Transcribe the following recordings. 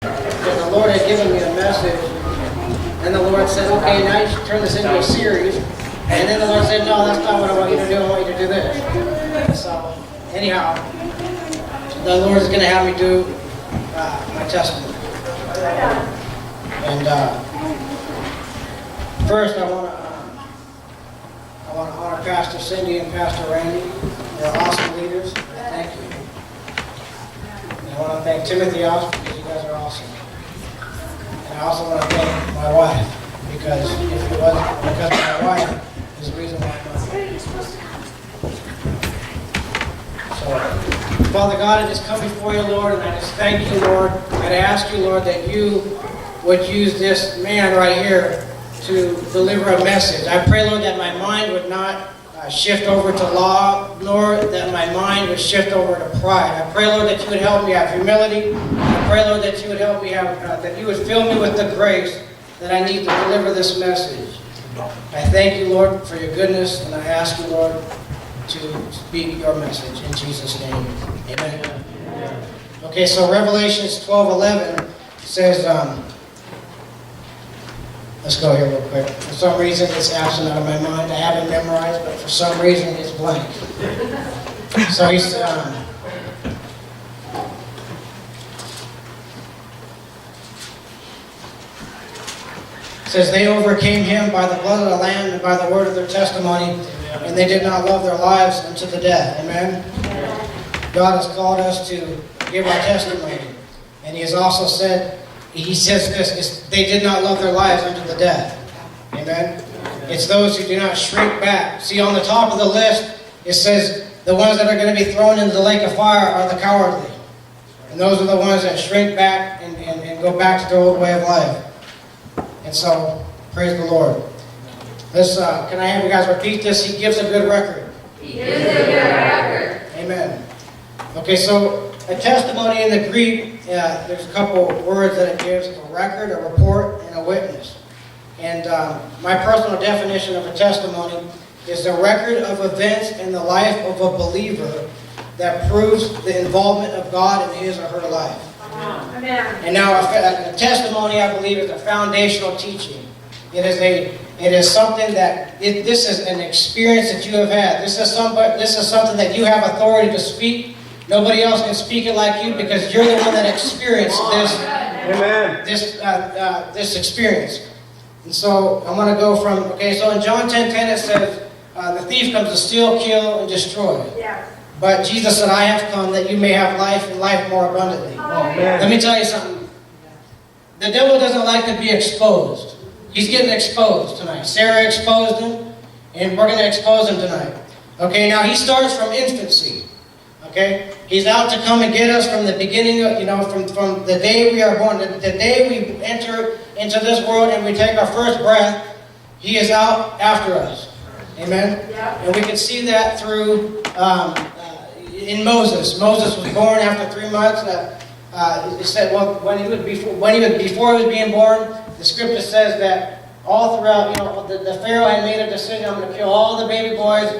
And the Lord had given me a message, and the Lord said, okay, now you should turn this into a series. And then the Lord said, no, that's not what I want you to do. I want you to do this. So, anyhow, the Lord is going to have me do my testimony. And first, I want to honor Pastor Cindy and Pastor Randy. They're awesome leaders. Thank you. And I want to thank Timothy also because you guys are awesome. And I also want to thank my wife because if it wasn't because of my wife, is the reason why I'm here. So, Father God, I just come before you, Lord, and I just thank you, Lord. And I ask you, Lord, that you would use this man right here to deliver a message. I pray, Lord, that my mind would not shift over to law, nor that my mind would shift over to pride. I pray, Lord, that you would help me have humility. I pray, Lord, that you would help me have, that you would fill me with the grace that I need to deliver this message. I thank you, Lord, for your goodness, and I ask you, Lord, to speak your message in Jesus' name. Amen. Okay, so Revelations 12:11 says, let's go here real quick. For some reason, it's absent out of my mind. I have it memorized, but for some reason, it's blank. So he said, says, they overcame him by the blood of the Lamb and by the word of their testimony, and they did not love their lives unto the death. Amen? God has called us to give our testimony. And he has also said, he says this, they did not love their lives unto the death. Amen? It's those who do not shrink back. See, on the top of the list, it says, the ones that are going to be thrown into the lake of fire are the cowardly. And those are the ones that shrink back and go back to their old way of life. And so, praise the Lord. Let's, can I have you guys repeat this? He gives a good record. He gives a good record. Amen. Okay, so a testimony in the Greek, there's a couple words that it gives: a record, a report, and a witness. And my personal definition of a testimony is a record of events in the life of a believer that proves the involvement of God in his or her life. Amen. And now a testimony, I believe, is a foundational teaching. It is something that, this is an experience that you have had. This is something that you have authority to speak. Nobody else can speak it like you because you're the one that experienced this. Amen. This experience. And so I'm going to go from, okay, so in John 10:10 it says, the thief comes to steal, kill, and destroy. Yes. But Jesus said, I have come that you may have life and life more abundantly. Amen. Let me tell you something. The devil doesn't like to be exposed. He's getting exposed tonight. Sarah exposed him, and we're going to expose him tonight. Okay, now he starts from infancy. Okay? He's out to come and get us from the beginning, from the day we are born, the day we enter into this world and we take our first breath, he is out after us. Amen? Yeah. And we can see that through, in Moses. Moses was born after 3 months. It said, well, before he was being born, the scripture says that all throughout, the Pharaoh had made a decision, I'm going to kill all the baby boys.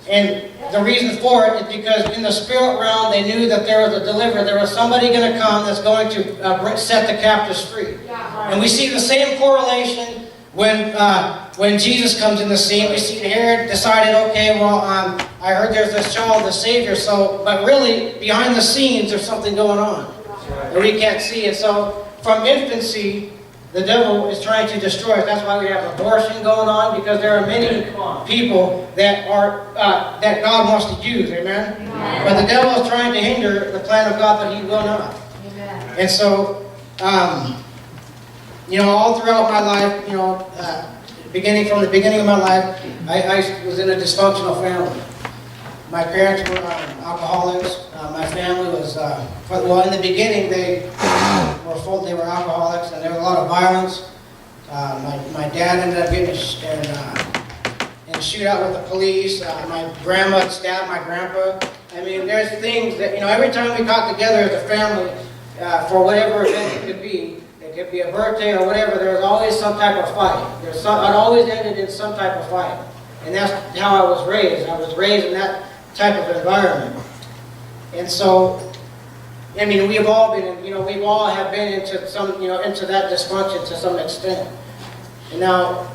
And the reason for it is because in the spirit realm, they knew that there was a deliverer. There was somebody going to come that's going to set the captives free. Yeah. And we see the same correlation when Jesus comes in the scene. We see Herod decided, okay, well, I heard there's this child, the Savior. But really, behind the scenes, there's something going on that we can't see. And so, from infancy, the devil is trying to destroy us. That's why we have abortion going on, because there are many people that God wants to use. Amen? Amen. But the devil is trying to hinder the plan of God, but he will not. Amen. And so, all throughout my life, from the beginning of my life, I was in a dysfunctional family. My parents were alcoholics. My family was, in the beginning they were alcoholics, and there was a lot of violence. My dad ended up getting in a shootout with the police. My grandma stabbed my grandpa. I mean, there's things that, every time we got together as a family, for whatever event it could be a birthday or whatever, there was always some type of fight. It always ended in some type of fight. And that's how I was raised. I was raised in that type of environment. And so, I mean, we've all been, we've all have been into some, into that dysfunction to some extent. And now,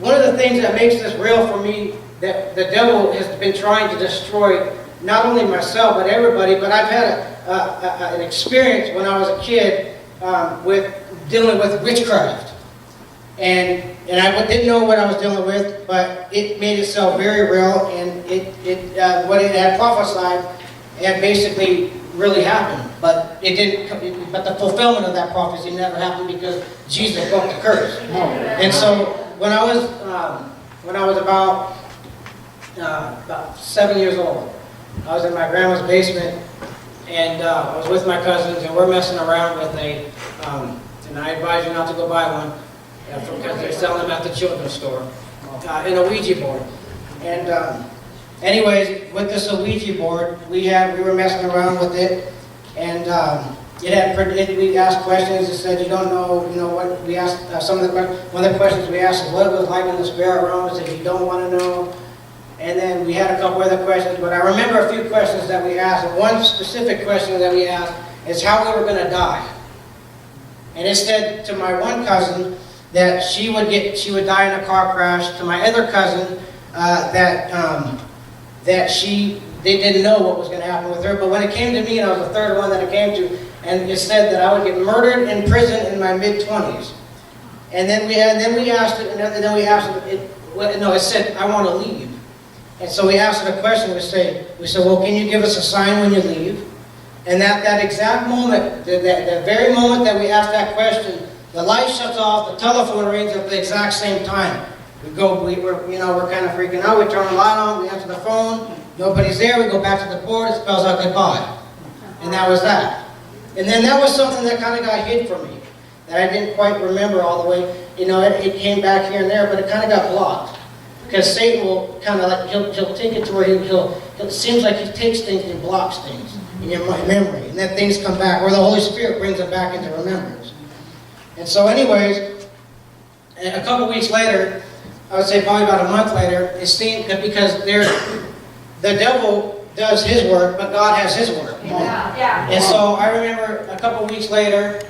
one of the things that makes this real for me, that the devil has been trying to destroy not only myself, but everybody, but I've had an experience when I was a kid with dealing with witchcraft. And I didn't know what I was dealing with, but it made itself very real, and what it had prophesied had basically really happened. But it didn't. But the fulfillment of that prophecy never happened because Jesus broke the curse. And so when I was about 7 years old, I was in my grandma's basement, and I was with my cousins, and we're messing around with and I advise you not to go buy one, because they're selling them at the children's store, in a Ouija board. And anyways, with this Ouija board, we were messing around with it, and we asked questions. It said, you don't know, what we asked. One of the questions we asked is what it was like in the spirit realm. It said you don't want to know. And then we had a couple other questions, but I remember a few questions that we asked. And one specific question that we asked is how we were going to die. And it said to my one cousin that she would die in a car crash. To my other cousin, they didn't know what was going to happen with her. But when it came to me, and I was the third one that it came to, and it said that I would get murdered in prison in my mid-20s. And then we asked it, and then we asked it. It said I want to leave. And so we asked it a question. We said, well, can you give us a sign when you leave? And that exact moment, the very moment that we asked that question, the light shuts off, the telephone rings at the exact same time. We're kind of freaking out. We turn the light on, we answer the phone, nobody's there, we go back to the board, it spells out goodbye. And that was that. And then that was something that kind of got hid from me, that I didn't quite remember all the way. It came back here and there, but it kind of got blocked. Because Satan will kind of he'll take it to where it seems like he takes things and blocks things in your memory. And then things come back, or the Holy Spirit brings them back into remembrance. And so anyways, a couple weeks later, I would say probably about a month later, it seemed that because the devil does his work, but God has his work. Yeah. And so I remember a couple weeks later,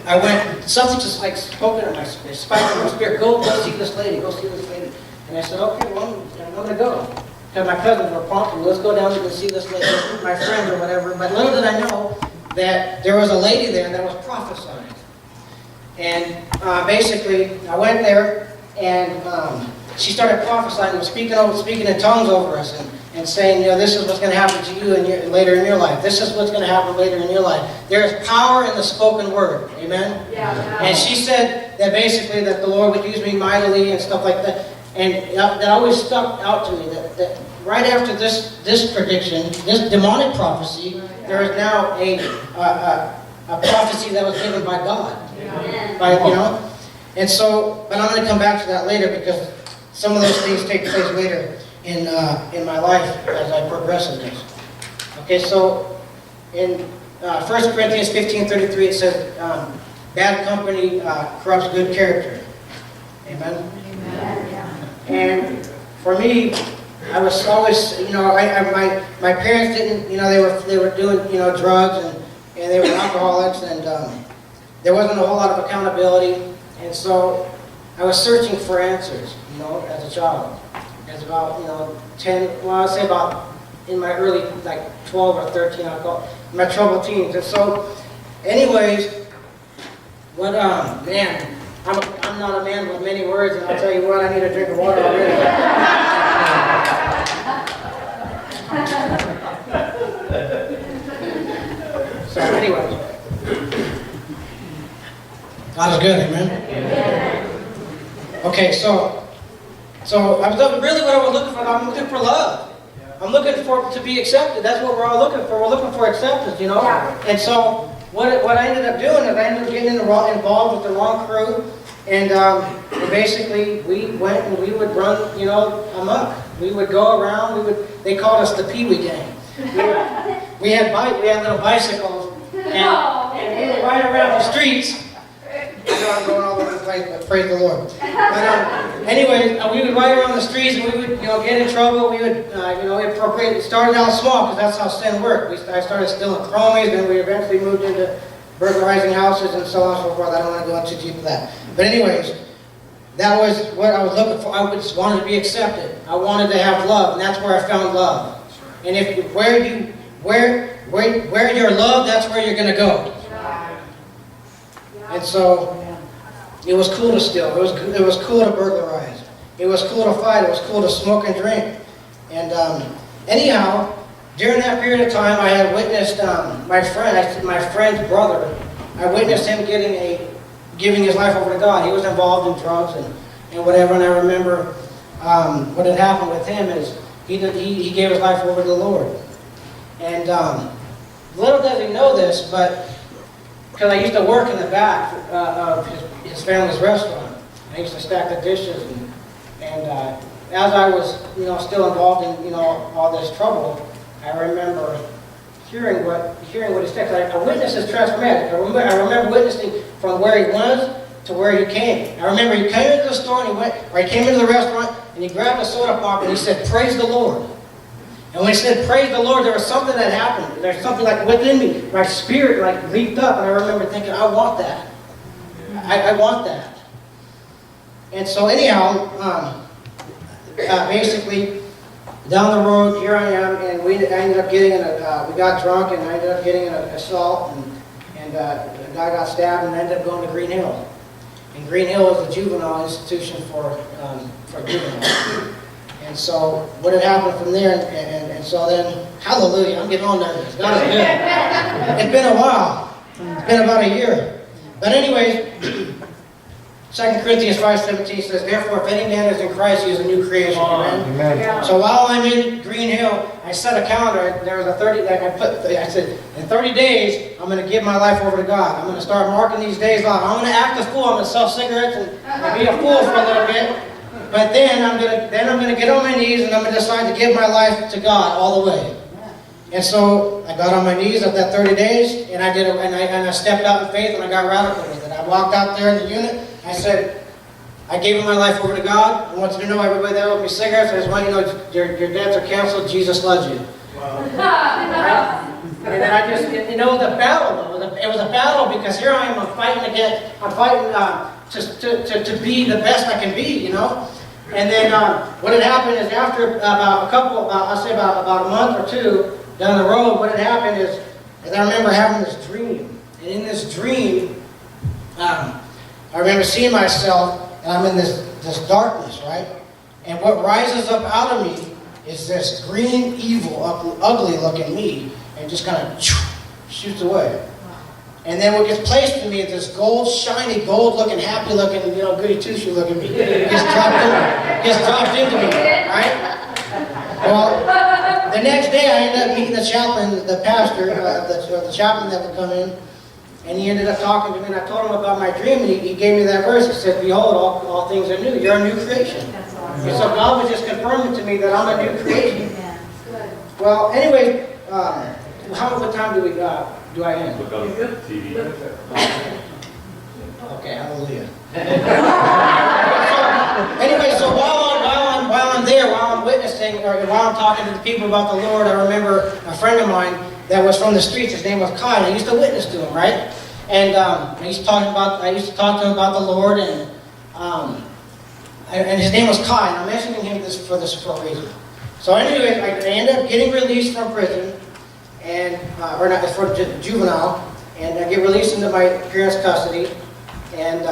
I went, something just like spoken in my spirit, spiked in my spirit, go see this lady, go see this lady. And I said, okay, well, I'm going to go. Because my cousins were prompting me, let's go down and see this lady, my friends or whatever. But little did I know that there was a lady there that was prophesying. And basically, I went there, and she started prophesying and speaking in tongues over us, and saying, this is what's going to happen to you later in your life. This is what's going to happen later in your life. There is power in the spoken word. Amen? Yeah. And she said that basically that the Lord would use me mightily and stuff like that. And that always stuck out to me, that right after this prediction, this demonic prophecy, there is now a prophecy that was given by God. Amen. And so, but I'm going to come back to that later, because some of those things take place later in my life as I progress in this. Okay, so in 1 Corinthians 15:33 it says, bad company corrupts good character. Amen? And for me, I was always, my parents didn't, they were doing, drugs, and they were alcoholics, and there wasn't a whole lot of accountability. And so I was searching for answers, as a child. As about, 10, well, I'd say about in my early, 12 or 13, I'll call it, my troubled teens. And so, anyways, man, I'm not a man with many words, and I'll tell you what, I need a drink of water already. So, anyways, God is good, amen? Okay, so I was really what I was looking for. I'm looking for love. I'm looking for to be accepted. That's what we're all looking for. We're looking for acceptance, Yeah. And so what I ended up doing is I ended up getting involved with the wrong crew, and basically we went and we would run, amok. We would go around. They called us the Pee Wee Gang. We had little bicycles, and we would ride around the streets. I know I'm going all over the place, but praise the Lord. But anyway, we would ride around the streets and we would, get in trouble. We would, it started out small because that's how sin worked. I started stealing chromies, then we eventually moved into burglarizing houses and so on and so forth. I don't want to go into too deep with that. But anyways, that was what I was looking for. I just wanted to be accepted. I wanted to have love, and that's where I found love. And if where your love, that's where you're going to go. And so it was cool to steal. It was cool to burglarize. It was cool to fight. It was cool to smoke and drink. And anyhow, during that period of time, I had witnessed my friend's brother. I witnessed him giving his life over to God. He was involved in drugs and whatever. And I remember what had happened with him is he gave his life over to the Lord. And little does he know this, but because I used to work in the back of his family's restaurant. I used to stack the dishes, and as I was, still involved in, all this trouble, I remember hearing what he said. I witnessed his transformation. I remember witnessing from where he was to where he came. I remember he came into the store and he came into the restaurant and he grabbed a soda pop and he said, "Praise the Lord." And when he said, "Praise the Lord," there was something that happened. There's something like within me. My spirit leaped up, and I remember thinking, I want that. I want that. And so anyhow, basically, down the road, here I am, and I ended up getting we got drunk, and I ended up getting an assault, and a guy got stabbed, and I ended up going to Green Hill. And Green Hill is a juvenile institution for juveniles. And so what had happened from there, and so then, hallelujah, I'm getting all nervous. God is good. It's been a while. It's been about a year. But anyways, 2 Corinthians 5:17 says, "Therefore, if any man is in Christ, he is a new creation." Amen. Yeah. So while I'm in Green Hill, I set a calendar. There was I said, in 30 days, I'm going to give my life over to God. I'm going to start marking these days off. I'm going to act a fool. I'm going to sell cigarettes and be a fool for a little bit. But then I'm going to get on my knees and I'm going to decide to give my life to God all the way. And so I got on my knees at that 30 days, and I stepped out in faith, and I got radical with it. I walked out there in the unit. I said, I gave my life over to God. I want you to know, everybody that owed me cigarettes, I just want you to know your debts are canceled. Jesus loves you. Wow. Right? And then I just, the battle, though. It was a battle because here I am, I'm fighting to be the best I can be, And then what had happened is after about a month or two down the road, what had happened is I remember having this dream. And in this dream, I remember seeing myself, and I'm in this darkness, right? And what rises up out of me is this green, evil, ugly-looking me, and just kind of shoots away. And then what gets placed in me is this gold, shiny, gold-looking, happy-looking, goody two-shoe-looking me. Gets dropped into me, right? Well, the next day I ended up meeting the chaplain, the pastor, the chaplain that would come in, and he ended up talking to me, and I told him about my dream, and he gave me that verse. He said, "Behold, all things are new. You're a new creation." That's awesome. And so God was just confirming to me that I'm a new creation. Well, anyway, what time do I end? Look on TV. Okay, hallelujah. Anyway, so while I'm there, while I'm witnessing, or while I'm talking to the people about the Lord, I remember a friend of mine that was from the streets. His name was Kyle. I used to witness to him, right? And I used to talk to him about the Lord, and his name was Kyle. And I'm mentioning him for a reason. So anyway, I ended up getting released from prison, or not, for juvenile, and I get released into my parents' custody, and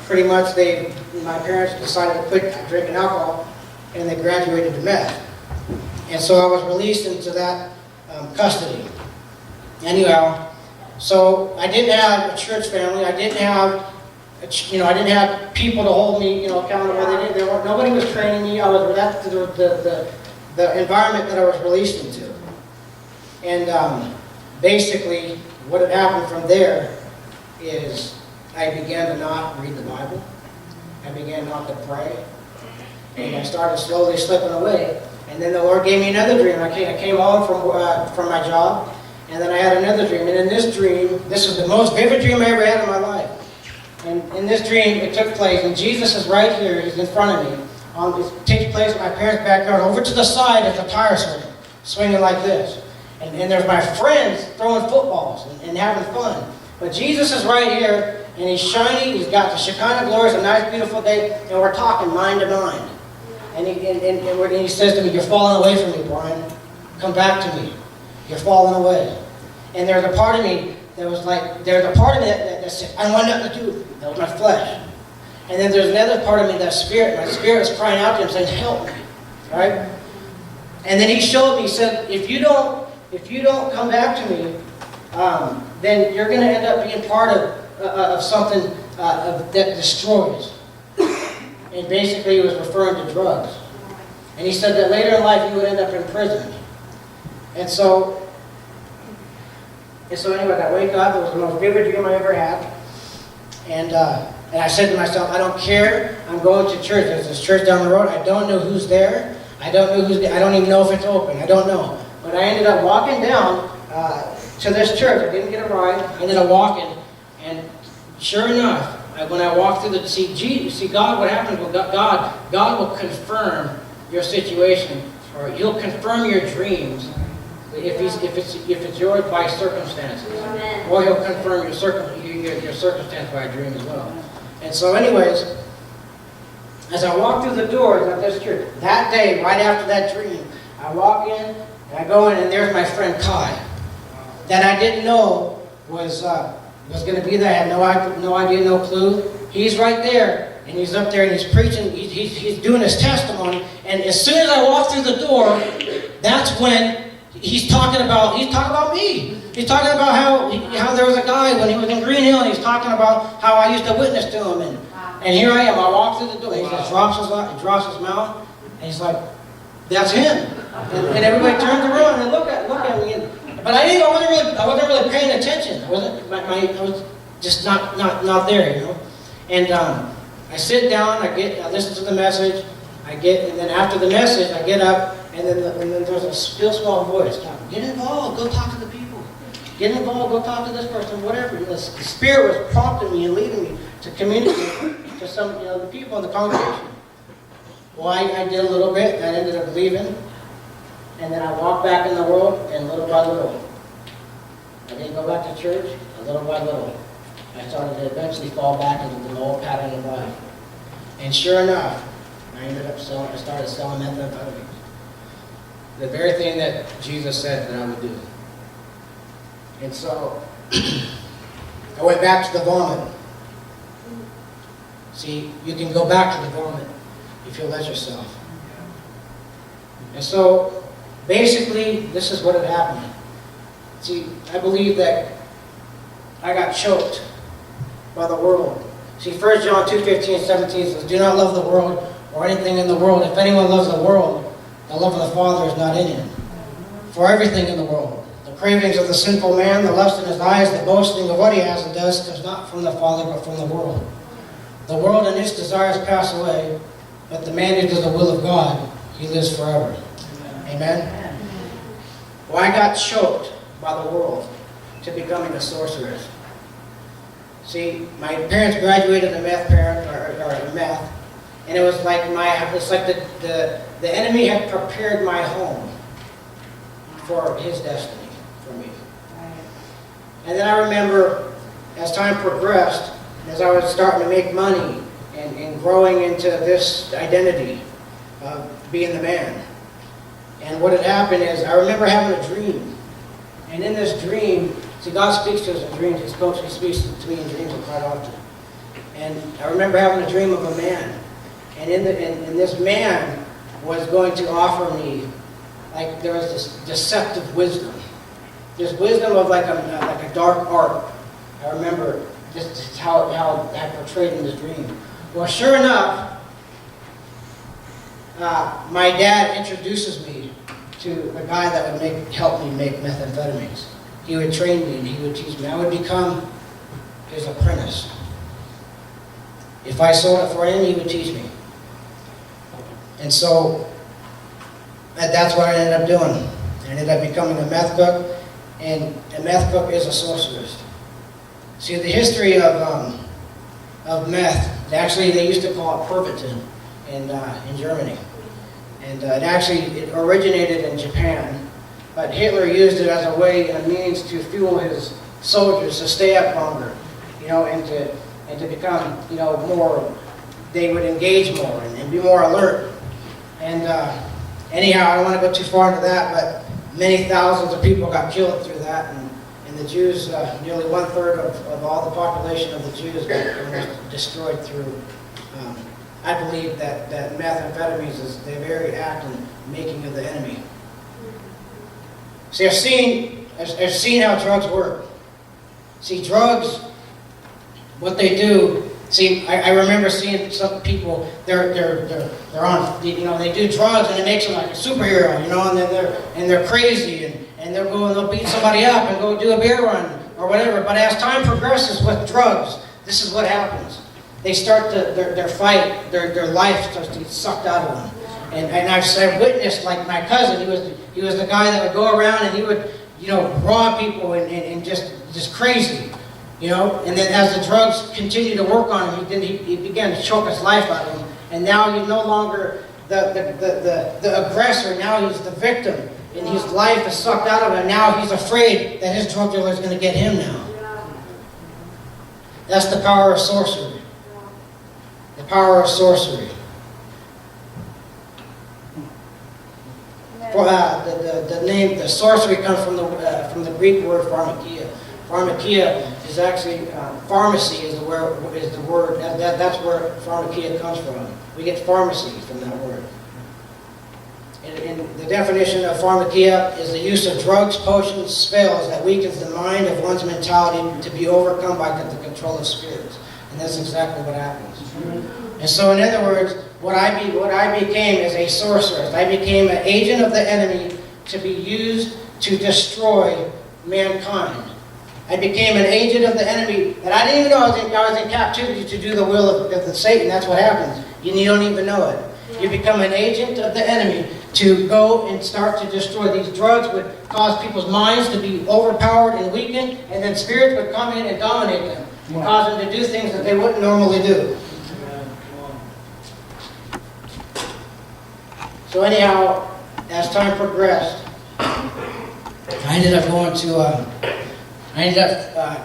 pretty much my parents decided to quit drinking alcohol, and they graduated to meth. And so I was released into that custody. Anyhow, so I didn't have a church family. I didn't have, I didn't have people to hold me, accountable. Nobody was training me. That's the environment that I was released into. And basically, what had happened from there is I began to not read the Bible. I began not to pray. And I started slowly slipping away. And then the Lord gave me another dream. I came home from my job, and then I had another dream. And in this dream, this is the most vivid dream I ever had in my life. And in this dream, it took place, and Jesus is right here. He's in front of me. It takes place in my parents' backyard. Over to the side is a tire swinging like this. And there's my friends throwing footballs and having fun. But Jesus is right here, and he's shining. He's got the Shekinah glory. It's a nice, beautiful day, and we're talking mind to mind. And he says to me, "You're falling away from me, Brian. Come back to me. You're falling away." And there's a part of me that was like, that said, "I don't want nothing to do with you." That was my flesh. And then there's another part of me, that spirit. My spirit was crying out to him, saying, "Help me." Right? And then he showed me, he said, if you don't come back to me, then you're going to end up being part of something that destroys. And basically he was referring to drugs. And he said that later in life you would end up in prison. And so anyway, I wake up. It was the most vivid dream I ever had. And I said to myself, I don't care. I'm going to church. There's this church down the road. I don't know who's there. I don't even know if it's open. I don't know. But I ended up walking down to this church. I didn't get a ride. I ended up walking. And sure enough, when I walked through see God, what happens with God will confirm your situation, or he'll confirm your dreams if it's yours by circumstances. Amen. Or he'll confirm your circumstance by a dream as well. And so anyways, as I walk through the doors of this church, that day, right after that dream, I walk in, and I go in, and there's my friend Kai, that I didn't know was going to be there. I had no idea, no clue. He's right there, and he's up there, and he's preaching. He's doing his testimony. And as soon as I walk through the door, that's when he's talking about me. He's talking about how there was a guy when he was in Green Hill, and he's talking about how I used to witness to him. And here I am. I walk through the door. He just drops his mouth, and he's like, "That's him." And everybody turns around and look at me. But I wasn't really paying attention. I was just not there, you know. And I sit down. I listen to the message. and then after the message, I get up, and then there's a still small voice talking. Get involved. Go talk to the people. Get involved. Go talk to this person. Whatever. The Spirit was prompting me and leading me to communicate to some, the people in the congregation. Well, I did a little bit, and I ended up leaving. And then I walked back in the world, and little by little, I didn't go back to church, and little by little, I started to eventually fall back into the old pattern of life. And sure enough, I started selling methamphetamine. The very thing that Jesus said that I would do. And so, I went back to the vomit. See, you can go back to the vomit if you let yourself. And so, basically, this is what had happened. See, I believe that I got choked by the world. See, 1 John 2:15-17 says, "Do not love the world or anything in the world. If anyone loves the world, the love of the Father is not in him. For everything in the world, the cravings of the sinful man, the lust in his eyes, the boasting of what he has and does, comes not from the Father but from the world. The world and its desires pass away, but the man who does the will of God, he lives forever." Amen? Well, I got choked by the world to becoming a sorceress. See, my parents graduated in meth, and it was like the enemy had prepared my home for his destiny, for me. And then I remember, as time progressed, as I was starting to make money and growing into this identity of being the man. And what had happened is, I remember having a dream. And in this dream, see, God speaks to us in dreams. He speaks to me in dreams quite often. And I remember having a dream of a man. And this man was going to offer me, like, there was this deceptive wisdom. This wisdom of like a dark art. I remember just how I portrayed in this dream. Well, sure enough, my dad introduces me to the guy that would help me make methamphetamines. He would train me and he would teach me. I would become his apprentice. If I sold it for him, he would teach me. And so that's what I ended up doing. I ended up becoming a meth cook, and a meth cook is a sorceress. See, the history of meth, actually they used to call it Pervitin in Germany. And it originated in Japan, but Hitler used it as a way and a means to fuel his soldiers to stay up longer, and to become, more, they would engage more and be more alert. And anyhow, I don't want to go too far into that, but many thousands of people got killed through that, and the Jews, nearly 1/3 of all the population of the Jews were destroyed through, I believe that methamphetamines is the very act and making of the enemy. See, I've seen how drugs work. See, drugs, what they do. See, I remember seeing some people. They're on. They do drugs and it makes them like a superhero. And they're crazy and they'll beat somebody up and go do a beer run or whatever. But as time progresses with drugs, this is what happens. They start their fight. Their life starts to get sucked out of them. And I've witnessed, like my cousin. He was the guy that would go around and he would rob people and just crazy. And then as the drugs continued to work on him, he began to choke his life out of him. And now he's no longer the aggressor. Now he's the victim, and his life is sucked out of him. Now he's afraid that his drug dealer is going to get him now. That's the power of sorcery. The power of sorcery. For the sorcery comes from the Greek word pharmakia. Pharmakia is actually pharmacy is the word. That's where pharmakia comes from. We get pharmacy from that word. And the definition of pharmakia is the use of drugs, potions, spells that weakens the mind of one's mentality to be overcome by the control of spirits. And that's exactly what happens. And so, in other words, what I became is a sorceress. I became an agent of the enemy to be used to destroy mankind. I became an agent of the enemy, and I didn't even know I was in captivity to do the will of the Satan. That's what happens. You don't even know it. You become an agent of the enemy to go and start to destroy. These drugs would cause people's minds to be overpowered and weakened, and then spirits would come in and dominate them, and cause them to do things that they wouldn't normally do. So anyhow, as time progressed, I ended up going to,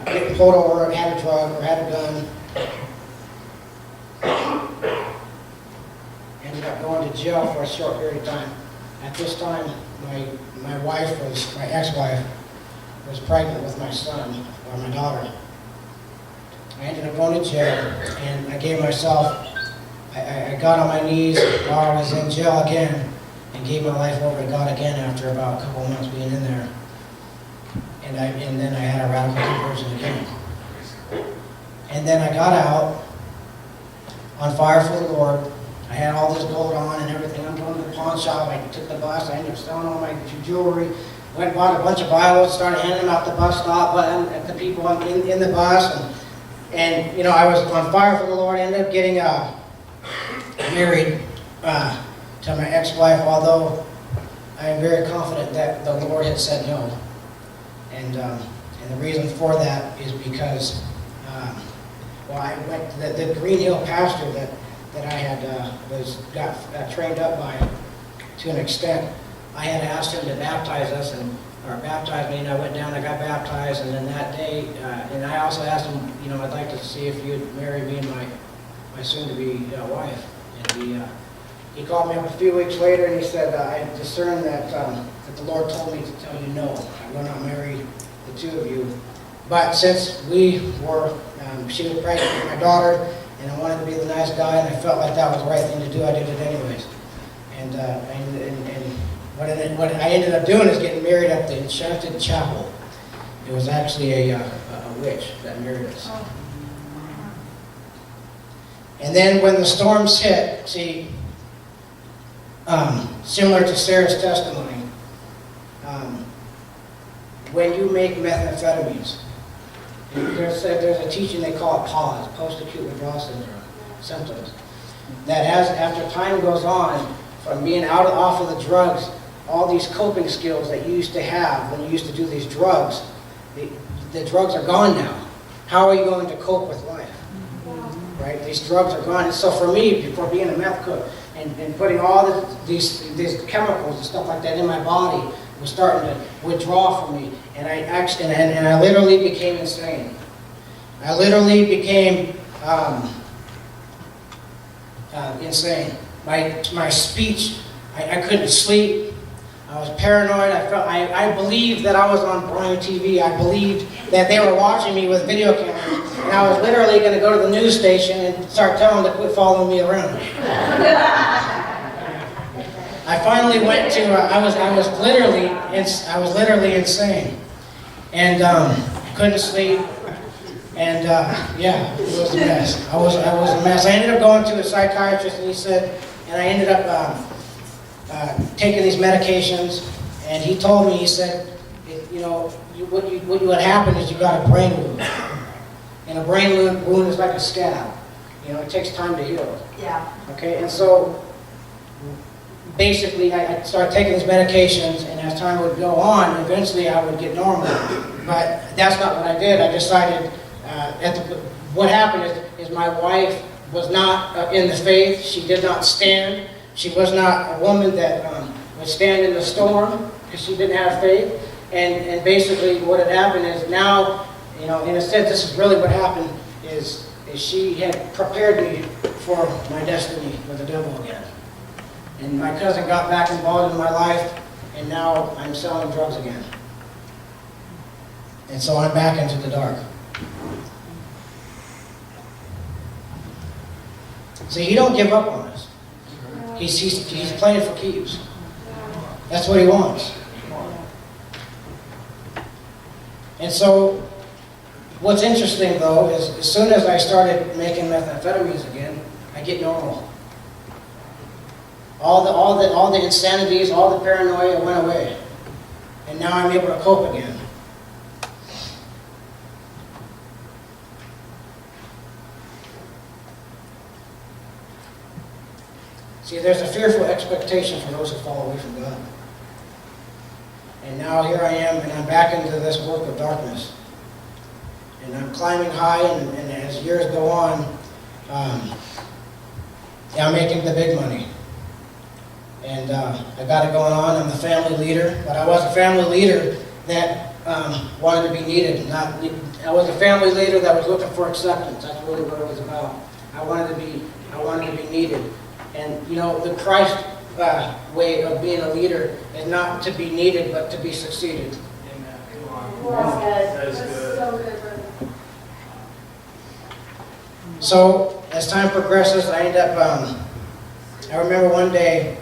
getting pulled over and had a drug or had a gun. Ended up going to jail for a short period of time. At this time, my ex-wife was pregnant with my son, or my daughter. I ended up going to jail, and I gave myself, I got on my knees while I was in jail again, and gave my life over to God again after about a couple of months being in there. And then I had a radical conversion again. And then I got out on fire for the Lord. I had all this gold on and everything. I'm going to the pawn shop. I took the bus. I ended up selling all my jewelry. Went and bought a bunch of Bibles, started handing them out the bus stop, at the people in the bus. And I was on fire for the Lord. I ended up getting married to my ex-wife, although I am very confident that the Lord had said no. And the reason for that is because, I went to the Green Hill pastor that I had got trained up by to an extent. I had asked him to baptize us or baptize me, and I went down. I got baptized, and then that day, and I also asked him, I'd like to see if you'd marry me and my soon-to-be wife. And he called me up a few weeks later, and he said, I discerned that the Lord told me to tell you no. I will not marry the two of you. But since we were, she was pregnant with my daughter, and I wanted to be the nice guy, and I felt like that was the right thing to do, I did it anyways. And what I ended up doing is getting married at the Enchanted Chapel. It was actually a witch that married us. And then when the storms hit, see, similar to Sarah's testimony, when you make methamphetamines, there's a teaching they call it PAWS, post-acute withdrawal symptoms, that after time goes on, from being off of the drugs, all these coping skills that you used to have when you used to do these drugs, the drugs are gone now. How are you going to cope with life? right? These drugs are gone. And so for me, for being a meth cook and putting all these chemicals and stuff like that in my body was starting to withdraw from me. And I actually, and I literally became insane. I literally became insane. My speech, I couldn't sleep. I was paranoid. I believed that I was on Brian TV. I believed that they were watching me with video cameras. And I was literally going to go to the news station and start telling them to quit following me around. I finally went to, I was literally insane. And couldn't sleep. And yeah, it was a mess. I was a mess. I ended up going to a psychiatrist, and he said, and I ended up taking these medications, and he told me, he said, you know, what would happen is you got a brain wound. And a brain wound is like a scab. You know, it takes time to heal. Yeah. Okay, and so basically I started taking these medications, and as time would go on, eventually I would get normal. But that's not what I did. I decided, what happened is my wife was not in the faith. She did not stand. She was not a woman that would stand in the storm because she didn't have faith. And basically what had happened is now, you know, in a sense, this is really what happened is she had prepared me for my destiny with the devil again. And my cousin got back involved in my life, and now I'm selling drugs again. And so I'm back into the dark. See, he don't give up on us. He's playing for keeps. That's what he wants. And so, what's interesting though is as soon as I started making methamphetamines again, I get normal. All the insanities, all the paranoia went away, and now I'm able to cope again. See, there's a fearful expectation for those who fall away from God. And now here I am, and I'm back into this work of darkness. And I'm climbing high, and as years go on, I'm making the big money. And I got it going on. I'm the family leader, but I was a family leader that wanted to be needed. I was a family leader that was looking for acceptance. That's really what it was about. I wanted to be needed. And you know, the Christ way of being a leader is not to be needed, but to be succeeded. That is good. So good, brother. So as time progresses, I end up. I remember one day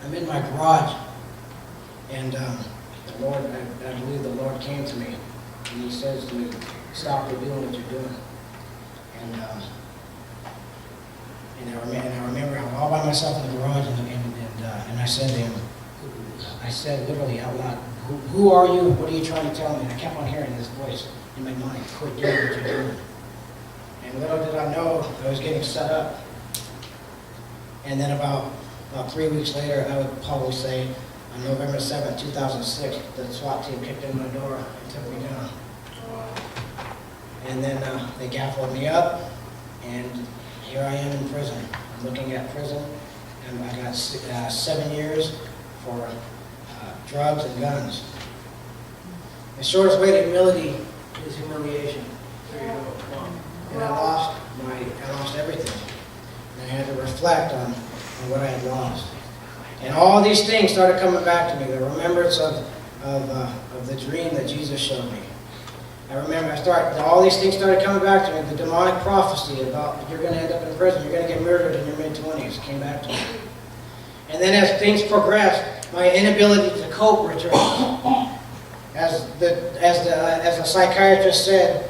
I'm in my garage, and the Lord, I believe the Lord came to me, and He says to me, "Stop doing what you're doing." And I remember I was all by myself in the garage, and I said to him, I said literally out loud, who are you? What are you trying to tell me? And I kept on hearing this voice in my mind, quit doing what you're doing. And little did I know, I was getting set up. And then about 3 weeks later, I would probably say, on November 7th, 2006, the SWAT team kicked in my door and took me down. And then they gaffled me up, and here I am in prison. I'm looking at prison, and I got 7 years for drugs and guns. The shortest way to humility is humiliation. And I lost everything. And I had to reflect on what I had lost. And all these things started coming back to me. The remembrance of the dream that Jesus showed me. I remember all these things started coming back to me. The demonic prophecy about you're going to end up in prison, you're going to get murdered in your mid-20s came back to me. And then as things progressed, my inability to cope returned. As the psychiatrist said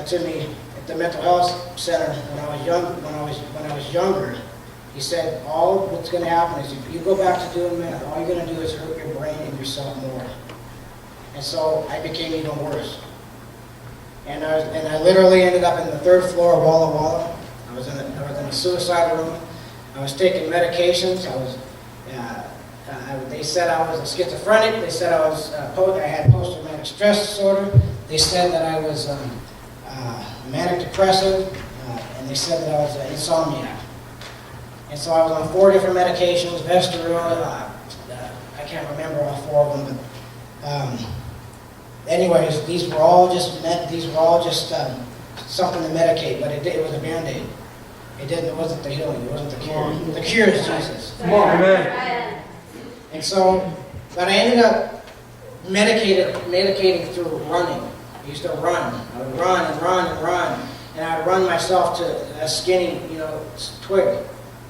to me at the mental health center when I was younger, he said, all what's going to happen is if you go back to doing meth, all you're going to do is hurt your brain and yourself more. And so I became even worse. And I literally ended up in the 3rd floor of Walla Walla. I was in a suicide room. I was taking medications. They said I was a schizophrenic. They said I had post-traumatic stress disorder. They said that I was manic depressive, and they said that I was an insomniac. And so I was on 4 different medications, Vesperil, I can't remember all 4 of them, but anyways, these were all just something to medicate, but it was a Band-Aid. It wasn't the healing, it wasn't the cure. The cure is Jesus. Come on, amen. And so, but I ended up medicating through running. I used to run. I would run and run and run. And I would run myself to a skinny, twig.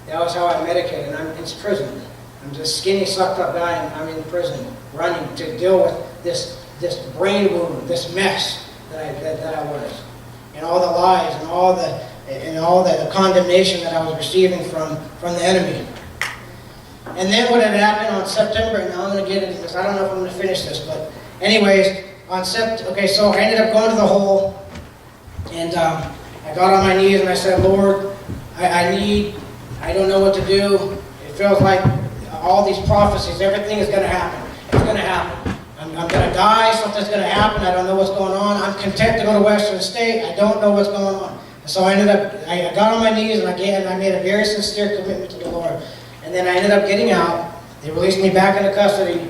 That was how I medicated. And it's prison. I'm just a skinny, sucked up guy, and I'm in prison, running to deal with this brain wound, this mess that I was. And all the lies and all the condemnation that I was receiving from the enemy. And then what had happened on September, and now I'm going to get into this, I don't know if I'm going to finish this, but anyways, so I ended up going to the hole, and I got on my knees and I said, Lord, I don't know what to do. It feels like all these prophecies, everything is going to happen. It's going to happen. I'm going to die, something's going to happen, I don't know what's going on. I'm content to go to Western State, I don't know what's going on. And so I got on my knees and I made a very sincere commitment to the Lord. And then I ended up getting out. They released me back into custody,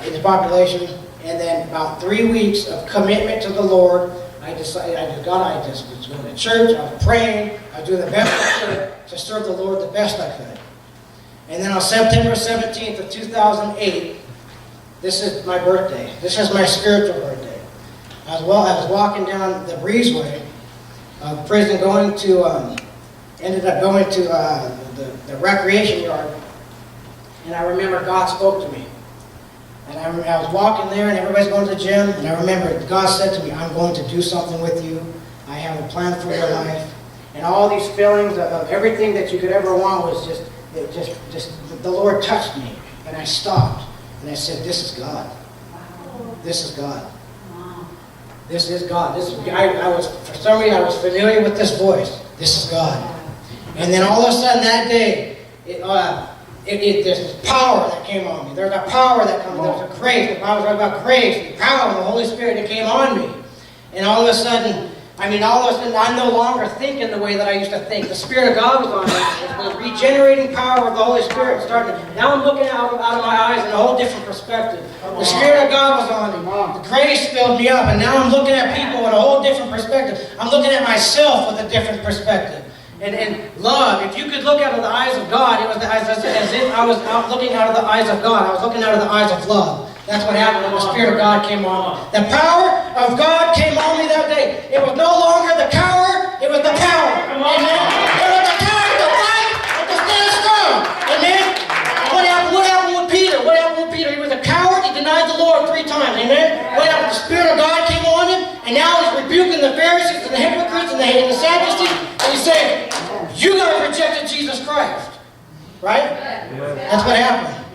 into population. And then about 3 weeks of commitment to the Lord, I decided, I just was going to church, I was praying, I was doing the best I could to serve the Lord the best I could. And then on September 17th of 2008, this is my birthday. This is my spiritual birthday. I was walking down the breezeway of prison, ended up going to the recreation yard, and I remember God spoke to me. And I was walking there, and everybody's going to the gym, and I remember God said to me, I'm going to do something with you. I have a plan for your life. And all these feelings of everything that you could ever want was just the Lord touched me, and I stopped, and I said, this is God. This is God. This is God. For some reason, I was familiar with this voice. This is God. And then all of a sudden that day, there's this power that came on me. There's a power that comes. There's a grace. The Bible talks about grace, the power of the Holy Spirit that came on me. And all of a sudden, I'm no longer thinking the way that I used to think. The Spirit of God was on me. The regenerating power of the Holy Spirit started. Now I'm looking out of my eyes in a whole different perspective. The Spirit of God was on me. The grace filled me up, and now I'm looking at people in a whole different perspective. I'm looking at myself with a different perspective. And love, if you could look out of the eyes of God, it was as if I was looking out of the eyes of God. I was looking out of the eyes of love. That's what happened when the Spirit of God came on me. The power of God came on me that day. It was no longer the coward, it was the power. Amen. It was the power to fight and to stand strong. Amen. What happened with Peter? What happened with Peter? He was a coward. He denied the Lord 3 times. Amen. What happened? The Spirit of God came on him, and now he's rebuking the Pharisees and the hypocrites and the Sadducees, and he's saying, you guys rejected Jesus Christ. Right? That's what happened.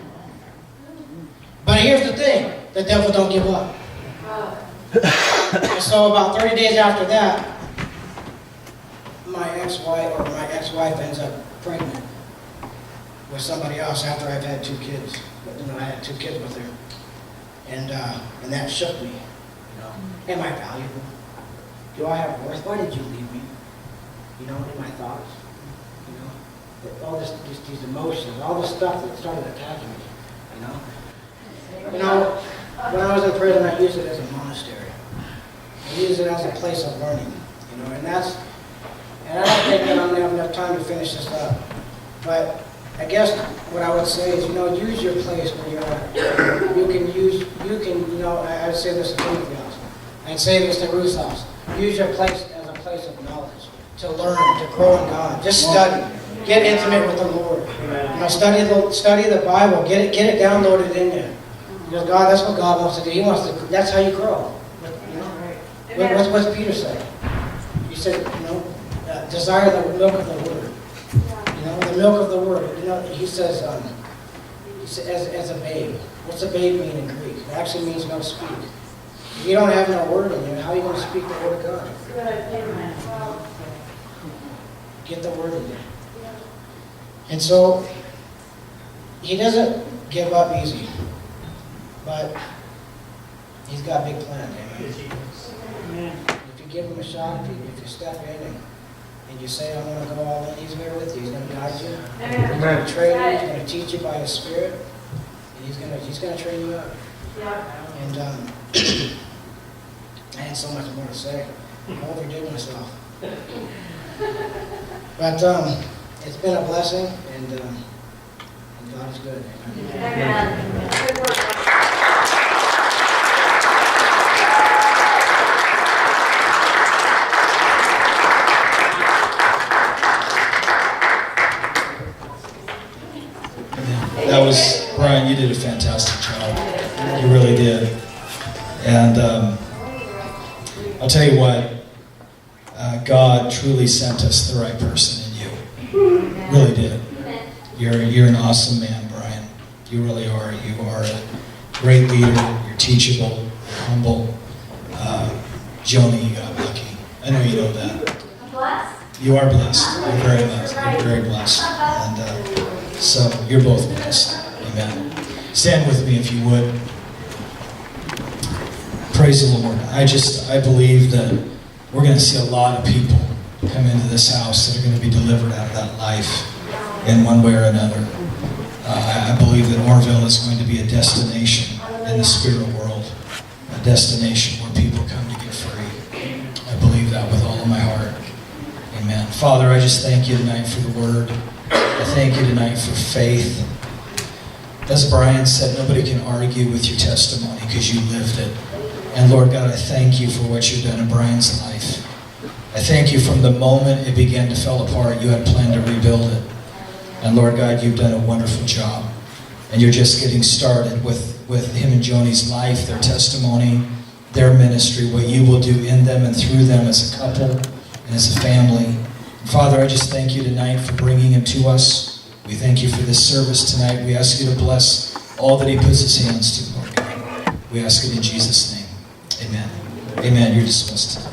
But here's the thing. The devil don't give up. And so about 30 days after that, my ex-wife ends up pregnant with somebody else after I've had 2 kids. I had 2 kids with her. And that shook me. Am I valuable? Do I have worth? Why did you leave me? In my thoughts. All these emotions, all the stuff that started attacking me. When I was in prison, I used it as a monastery. I used it as a place of learning. And I don't think that I'm going to have enough time to finish this up. But I guess what I would say is, use your place where you're at. I would say this to Timothy's house. I'd say this to Ruth's house. Use your place as a place of knowledge, to learn, to grow in God. Just study. Get intimate with the Lord. Study the Bible. Get it downloaded in you. Because God, that's what God wants to do. He wants to. That's how you grow. What's Peter say? He said, desire the milk of the Word. The milk of the Word. He says, as a babe. What's a babe mean in Greek? It actually means no speak. If you don't have no Word in you, how are you going to speak the Word of God? Get the Word in you. And so, he doesn't give up easy, but he's got big plans. Amen. If you give him a shot, if you step in and you say, I want to go all in, he's there with you. He's going to guide you. He's going to train you. He's going to teach you by his Spirit. And he's going to train you up. Yeah. And I had so much more to say. I overdid myself. But it's been a blessing, and God is good. Amen. Good work. That was, Brian, you did a fantastic job. You really did. And I'll tell you what, God truly sent us the right person in you. Really did. You're an awesome man, Brian. You really are. You are a great leader. You're teachable. You're humble. Joni, you got lucky. I know you know that. Blessed. You are blessed. You're very blessed. You're very blessed. And so you're both blessed. Amen. Stand with me if you would. Praise the Lord. I believe that we're going to see a lot of people come into this house that are going to be delivered out of that life in one way or another. I believe that Orville is going to be a destination in the spirit world, a destination where people come to get free. I believe that with all of my heart. Amen. Father, I just thank you tonight for the word. I thank you tonight for faith. As Brian said, nobody can argue with your testimony because you lived it. And Lord God, I thank you for what you've done in Brian's life. I thank you from the moment it began to fall apart, you had planned to rebuild it. And Lord God, you've done a wonderful job. And you're just getting started with him and Joni's life, their testimony, their ministry, what you will do in them and through them as a couple and as a family. And Father, I just thank you tonight for bringing him to us. We thank you for this service tonight. We ask you to bless all that he puts his hands to, Lord God. We ask it in Jesus' name. Amen. Amen. You're dismissed.